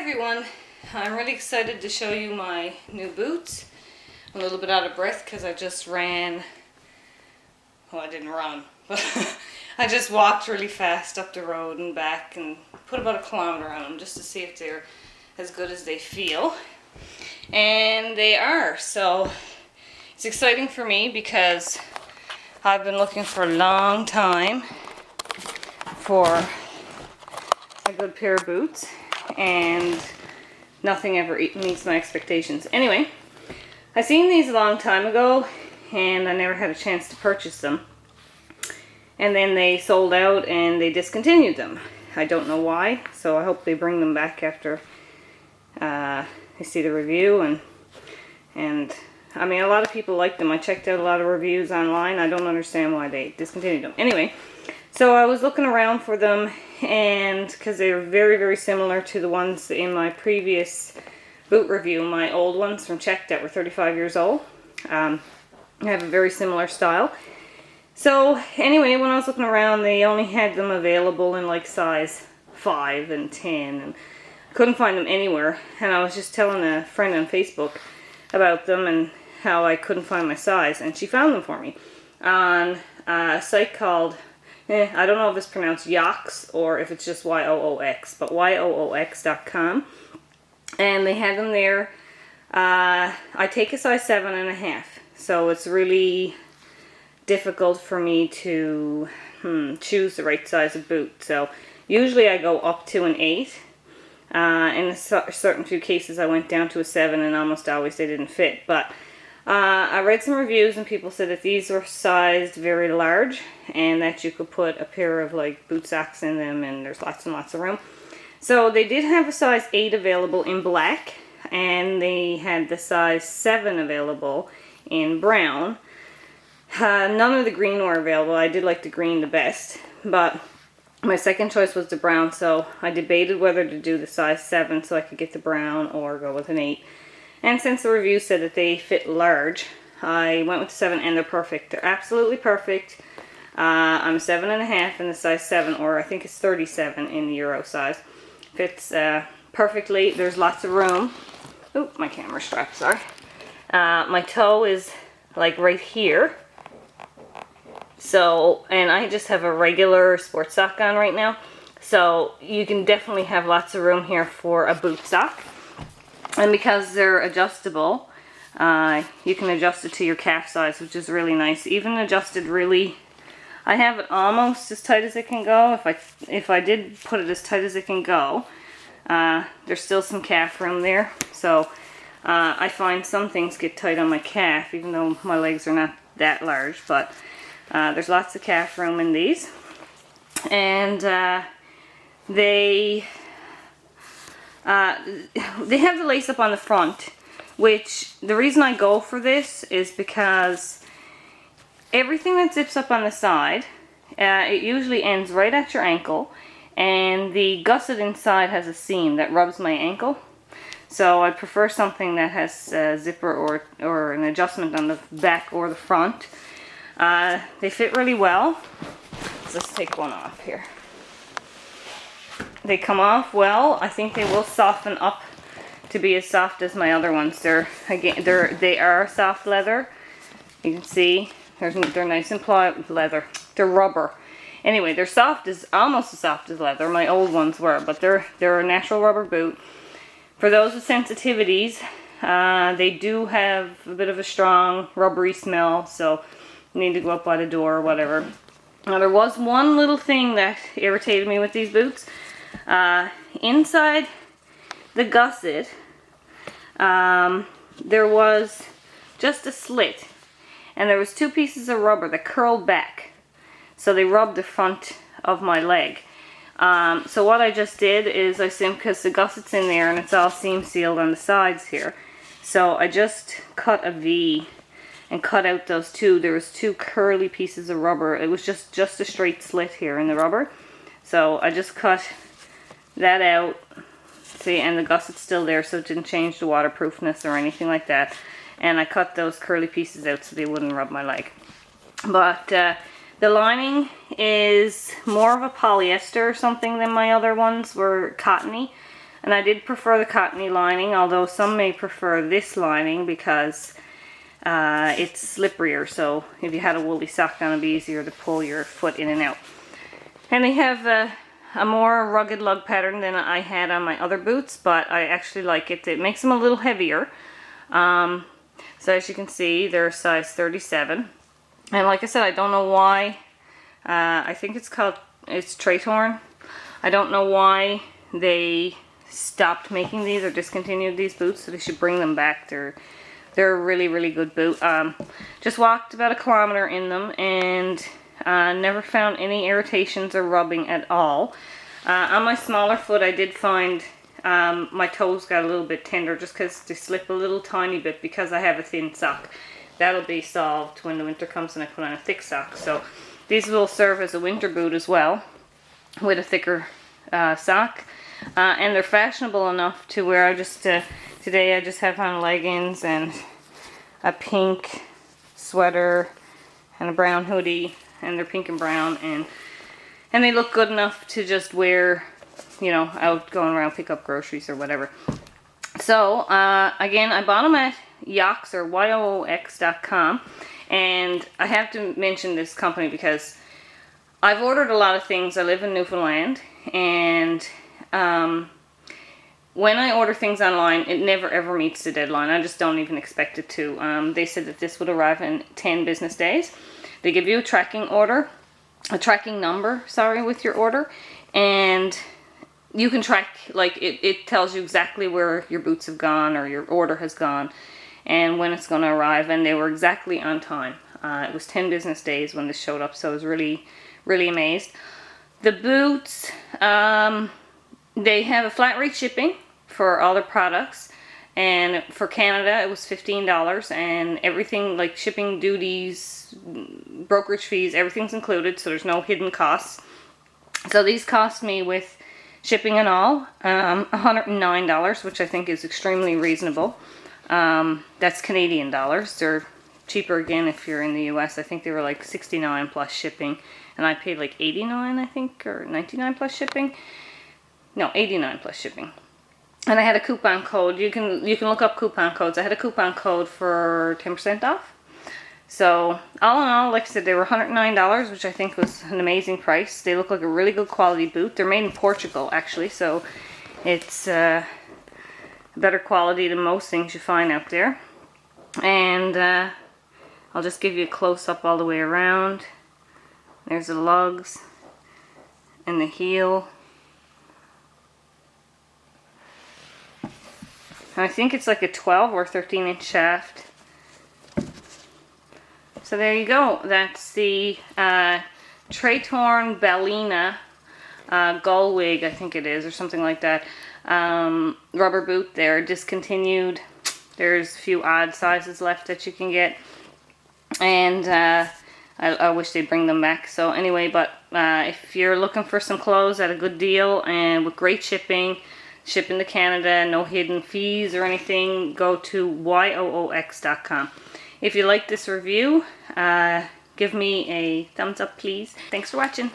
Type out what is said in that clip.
everyone, I'm really excited to show you my new boots. I'm a little bit out of breath because I just ran, well I didn't run, but I just walked really fast up the road and back and put about 1 kilometer on them just to see if they're as good as they feel. And they are, so it's exciting for me because I've been looking for a long time for a good pair of boots and nothing ever meets my expectations. Anyway, I seen these a long time ago and I never had a chance to purchase them. And then they sold out and they discontinued them. I don't know why, so I hope they bring them back after I see the review. And I mean, a lot of people like them. I checked out a lot of reviews online. I don't understand why they discontinued them. Anyway, so I was looking around for them, and because they're very, very similar to the ones in my previous boot review, my old ones from Czech that were 35 years old. I have a very similar style. So anyway, when I was looking around, they only had them available in like size 5 and 10, and couldn't find them anywhere. And I was just telling a friend on Facebook about them and how I couldn't find my size, and she found them for me on a site called, I don't know if it's pronounced YOOX or if it's just YOOX, but YOOX.com, and they had them there. I take a size 7.5, so it's really difficult for me to choose the right size of boot. So usually I go up to an 8. In a certain few cases I went down to a 7, and almost always they didn't fit. But I read some reviews and people said that these were sized very large and that you could put a pair of like boot socks in them, and there's lots and lots of room. So they did have a size 8 available in black, and they had the size 7 available in brown. None of the green were available. I did like the green the best, but my second choice was the brown, so I debated whether to do the size 7 so I could get the brown or go with an 8. And since the review said that they fit large, I went with the 7, and they're perfect. They're absolutely perfect. I'm 7.5 in the size 7, or I think it's 37 in the Euro size. Fits perfectly. There's lots of room. Oh, my camera strap, sorry. My toe is like right here. So, and I just have a regular sports sock on right now. So you can definitely have lots of room here for a boot sock. And because they're adjustable, you can adjust it to your calf size, which is really nice. Even adjusted really, I have it almost as tight as it can go. If I did put it as tight as it can go, there's still some calf room there. So I find some things get tight on my calf, even though my legs are not that large. But there's lots of calf room in these. And they have the lace up on the front, which the reason I go for this is because everything that zips up on the side, it usually ends right at your ankle, and the gusset inside has a seam that rubs my ankle. So I prefer something that has a zipper or an adjustment on the back or the front. They fit really well. So let's take one off here. They come off well. I think they will soften up to be as soft as my other ones. They are soft leather. You can see they're nice and pliable leather. They're rubber. Anyway, they're almost as soft as leather. My old ones were, but they're a natural rubber boot. For those with sensitivities, they do have a bit of a strong rubbery smell, so you need to go up by the door or whatever. Now there was one little thing that irritated me with these boots. Inside the gusset, there was just a slit, and there was 2 pieces of rubber that curled back, so they rubbed the front of my leg. So what I just did is because the gusset's in there and it's all seam sealed on the sides here, so I just cut a V and cut out those 2. There was 2 curly pieces of rubber. It was just a straight slit here in the rubber, so I just cut that out. See, and the gusset's still there, so it didn't change the waterproofness or anything like that. And I cut those curly pieces out so they wouldn't rub my leg. But the lining is more of a polyester or something than my other ones were cottony. And I did prefer the cottony lining, although some may prefer this lining because it's slipperier. So if you had a woolly sock on, it'd be easier to pull your foot in and out. And they have a more rugged lug pattern than I had on my other boots, but I actually like it. It makes them a little heavier. So as you can see, they're size 37. And like I said, I don't know why. I think it's Tretorn. I don't know why they stopped making these or discontinued these boots, so they should bring them back. They're a really, really good boot. Just walked about 1 kilometer in them and never found any irritations or rubbing at all. On my smaller foot, I did find my toes got a little bit tender just because they slip a little tiny bit because I have a thin sock. That'll be solved when the winter comes and I put on a thick sock. So these will serve as a winter boot as well with a thicker sock. And they're fashionable enough to where I just, today I just have on leggings and a pink sweater and a brown hoodie, and they're pink and brown, and they look good enough to just wear, you know, out going around pick up groceries or whatever. So again, I bought them at YOOX or YOOX.com, and I have to mention this company because I've ordered a lot of things. I live in Newfoundland, and when I order things online, it never ever meets the deadline. I just don't even expect it to. They said that this would arrive in 10 business days. They give you a tracking number, sorry, with your order, and you can track, like, it tells you exactly where your boots have gone or your order has gone and when it's going to arrive, and they were exactly on time. It was 10 business days when this showed up, so I was really, really amazed. The boots, they have a flat rate shipping for all their products, and for Canada it was $15, and everything like shipping, duties, brokerage fees, everything's included, so there's no hidden costs. So these cost me, with shipping and all, $109, which I think is extremely reasonable. That's Canadian dollars. They're cheaper again if you're in the US. I think they were like $69 plus shipping, and I paid like $89, I think, or $99 plus shipping. No, $89 plus shipping. And I had a coupon code. You can look up coupon codes. I had a coupon code for 10% off. So all in all, like I said, they were $109, which I think was an amazing price. They look like a really good quality boot. They're made in Portugal, actually, so it's better quality than most things you find out there. And I'll just give you a close-up all the way around. There's the lugs and the heel. And I think it's like a 12 or 13 inch shaft. So there you go. That's the Tretorn Ballena gull wig, I think it is, or something like that. Rubber boot. They're discontinued. There's a few odd sizes left that you can get, and I wish they'd bring them back. So anyway, but if you're looking for some clothes at a good deal and with great shipping to Canada, no hidden fees or anything, go to YOOX.com. If you like this review, give me a thumbs up, please. Thanks for watching.